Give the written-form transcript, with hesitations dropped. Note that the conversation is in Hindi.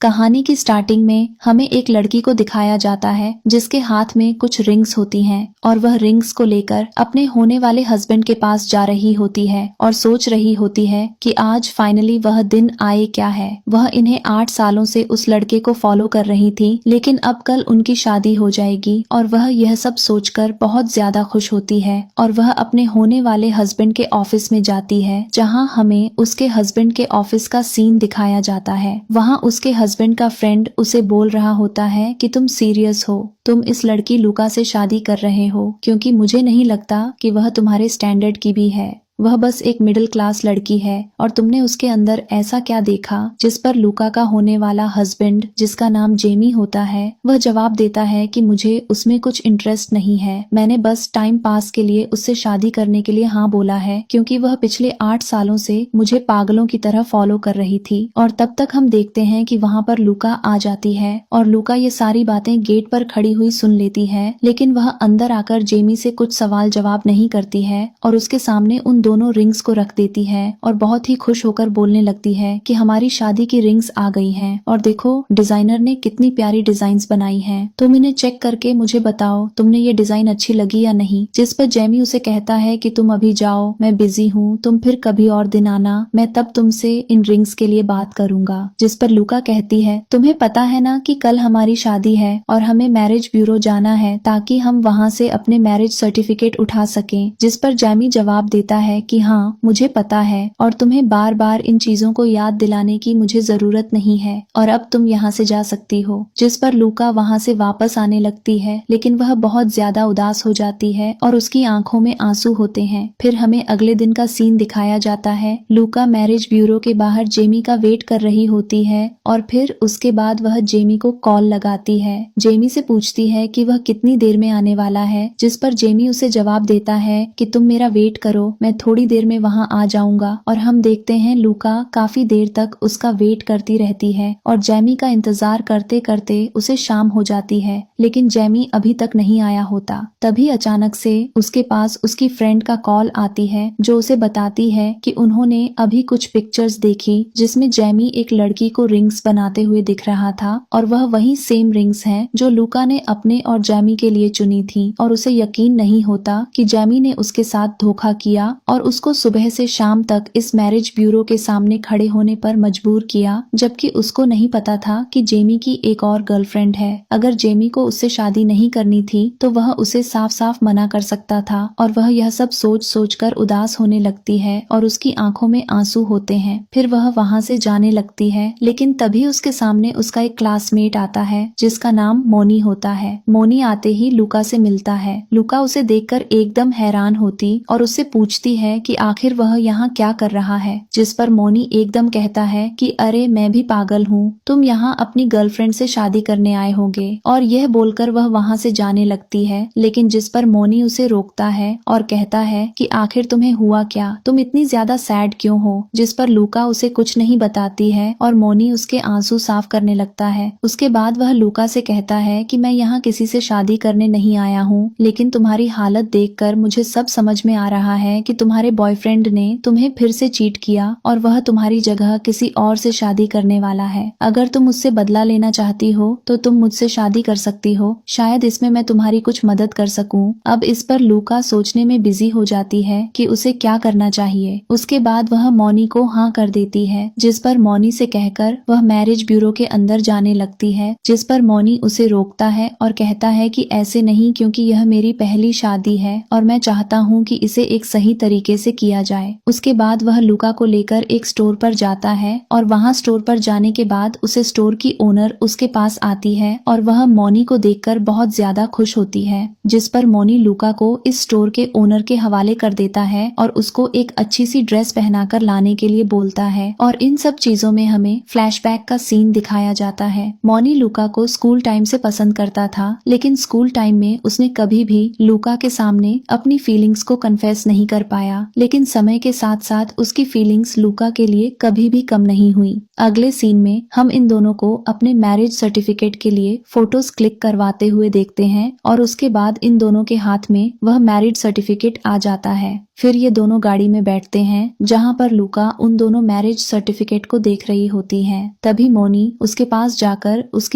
कहानी की स्टार्टिंग में हमें एक लड़की को दिखाया जाता है जिसके हाथ में कुछ रिंग्स होती हैं और वह रिंग्स को लेकर अपने होने वाले हस्बैंड के पास जा रही होती है और सोच रही होती है कि आज फाइनली वह दिन आए क्या है। वह इन्हें 8 सालों से उस लड़के को फॉलो कर रही थी, लेकिन अब कल उनकी शादी हो जाएगी और वह यह सब सोचकर बहुत ज्यादा खुश होती है और वह अपने होने वाले हस्बैंड के ऑफिस में जाती है, जहाँ हमें उसके हस्बैंड के ऑफिस का सीन दिखाया जाता है। वहाँ उसके हस्बैंड का फ्रेंड उसे बोल रहा होता है कि तुम सीरियस हो, तुम इस लड़की लूका से शादी कर रहे हो, क्योंकि मुझे नहीं लगता कि वह तुम्हारे स्टैंडर्ड की भी है। वह बस एक मिडिल क्लास लड़की है और तुमने उसके अंदर ऐसा क्या देखा। जिस पर लूका का होने वाला हस्बैंड, जिसका नाम जेमी होता है, वह जवाब देता है कि मुझे उसमें कुछ इंटरेस्ट नहीं है, मैंने बस टाइम पास के लिए उससे शादी करने के लिए हाँ बोला है, क्योंकि वह पिछले 8 सालों से मुझे पागलों की तरह फॉलो कर रही थी। और तब तक हम देखते हैं कि वहाँ पर लूका आ जाती है और लूका ये सारी बातें गेट पर खड़ी हुई सुन लेती है, लेकिन वह अंदर आकर जेमी से कुछ सवाल जवाब नहीं करती है और उसके सामने उन दोनों रिंग्स को रख देती है और बहुत ही खुश होकर बोलने लगती है कि हमारी शादी की रिंग्स आ गई हैं और देखो डिजाइनर ने कितनी प्यारी डिजाइन्स बनाई हैं, तुम इन्हें चेक करके मुझे बताओ तुमने ये डिजाइन अच्छी लगी या नहीं। जिस पर जेमी उसे कहता है कि तुम अभी जाओ, मैं बिजी हूँ, तुम फिर कभी और दिन आना, मैं तब तुमसे इन रिंग्स के लिए बात करूंगा। जिस पर लूका कहती है तुम्हें पता है ना कि कल हमारी शादी है और हमें मैरिज ब्यूरो जाना है ताकि हम वहाँ से अपने मैरिज सर्टिफिकेट उठा सकें। जिस पर जेमी जवाब देता है कि हाँ मुझे पता है और तुम्हें बार बार इन चीजों को याद दिलाने की मुझे जरूरत नहीं है और अब तुम यहाँ से जा सकती हो। जिस पर लूका वहाँ से वापस आने लगती है, लेकिन वह बहुत ज्यादा उदास हो जाती है और उसकी आंखों में आंसू होते हैं। फिर हमें अगले दिन का सीन दिखाया जाता है। लूका मैरिज ब्यूरो के बाहर जेमी का वेट कर रही होती है और फिर उसके बाद वह जेमी को कॉल लगाती है। जेमी से पूछती है कि वह कितनी देर में आने वाला है, जिस पर जेमी उसे जवाब देता है कि तुम मेरा वेट करो, मैं थोड़ी देर में वहाँ आ जाऊंगा। और हम देखते हैं लूका काफी देर तक उसका वेट करती रहती है और जेमी का इंतजार करते करते उसे शाम हो जाती है, लेकिन जेमी अभी तक नहीं आया होता। तभी अचानक से उसके पास उसकी फ्रेंड का कॉल आती है, जो उसे बताती है कि उन्होंने अभी कुछ पिक्चर्स देखी जिसमें जेमी एक लड़की को रिंग्स बनाते हुए दिख रहा था और वह वही सेम रिंग्स हैं जो लूका ने अपने और जेमी के लिए चुनी थी। और उसे यकीन नहीं होता कि जेमी ने उसके साथ धोखा किया और उसको सुबह से शाम तक इस मैरिज ब्यूरो के सामने खड़े होने पर मजबूर किया, जबकि उसको नहीं पता था कि जेमी की एक और गर्लफ्रेंड है। अगर जेमी को उससे शादी नहीं करनी थी तो वह उसे साफ साफ मना कर सकता था। और वह यह सब सोच सोच कर उदास होने लगती है और उसकी आंखों में आंसू होते हैं। फिर वह वहाँ से जाने लगती है, लेकिन तभी उसके सामने उसका एक क्लासमेट आता है जिसका नाम मोनी होता है। मोनी आते ही लूका से मिलता है। लूका उसे देखकर एकदम हैरान होती और उससे पूछती है कि आखिर वह यहाँ क्या कर रहा है। जिस पर मोनी एकदम कहता है कि अरे मैं भी पागल हूँ, तुम यहाँ अपनी गर्लफ्रेंड से शादी करने आए होंगे। और यह बोलकर वह वहाँ से जाने लगती है, लेकिन जिस पर मोनी उसे रोकता है और कहता है कि आखिर तुम्हें हुआ क्या, तुम इतनी ज्यादा सैड क्यों हो। जिस पर लूका उसे कुछ नहीं बताती है और मोनी उसके आंसू साफ करने लगता है। उसके बाद वह लूका से कहता है कि मैं यहाँ किसी से शादी करने नहीं आया हूँ, लेकिन तुम्हारी हालत देखकर मुझे सब समझ में आ रहा है कि तुम्हारे बॉयफ्रेंड ने तुम्हें फिर से चीट किया और वह तुम्हारी जगह किसी और से शादी करने वाला है। अगर तुम उससे बदला लेना चाहती हो तो तुम मुझसे शादी कर सकती हो, शायद इसमें मैं तुम्हारी कुछ मदद कर सकूं। अब इस पर लूका सोचने में बिजी हो जाती है कि उसे क्या करना चाहिए। उसके बाद वह मोनी को हाँ कर देती है, जिस पर मोनी से कहकर वह मैरिज ब्यूरो के अंदर जाने लगती है। जिस पर मोनी उसे रोकता है और कहता है कि ऐसे नहीं, क्योंकि यह मेरी पहली शादी है और मैं चाहता हूँ कि इसे एक सही तरीके से किया जाए। उसके बाद वह लूका को लेकर एक स्टोर पर जाता है और वहाँ स्टोर पर जाने के बाद उसे स्टोर की ओनर उसके पास आती है और वह मोनी को देखकर बहुत ज्यादा खुश होती है। जिस पर मोनी लूका को इस स्टोर के ओनर के हवाले कर देता है और उसको एक अच्छी सी ड्रेस पहनाकर लाने के लिए बोलता है। और इन सब चीजों में हमें फ्लैशबैक का सीन दिखाया जाता है। मोनी लूका को स्कूल टाइम से पसंद करता था, लेकिन स्कूल टाइम में उसने कभी भी लूका के सामने अपनी फीलिंग्स को कन्फेस नहीं कर पाया। दिखाया, लेकिन समय के साथ साथ उसकी फीलिंग्स लूका के लिए कभी भी कम नहीं हुई। अगले सीन में हम इन दोनों को अपने मैरिज सर्टिफिकेट के लिए फोटोज क्लिक करवाते हुए देखते हैं और उसके बाद इन दोनों के हाथ में वह मैरिज सर्टिफिकेट आ जाता है। फिर ये दोनों गाड़ी में बैठते हैं जहाँ पर लूका उन दोनों मैरिज सर्टिफिकेट को देख रही होती है। तभी मोनी उसके पास जाकर उसकी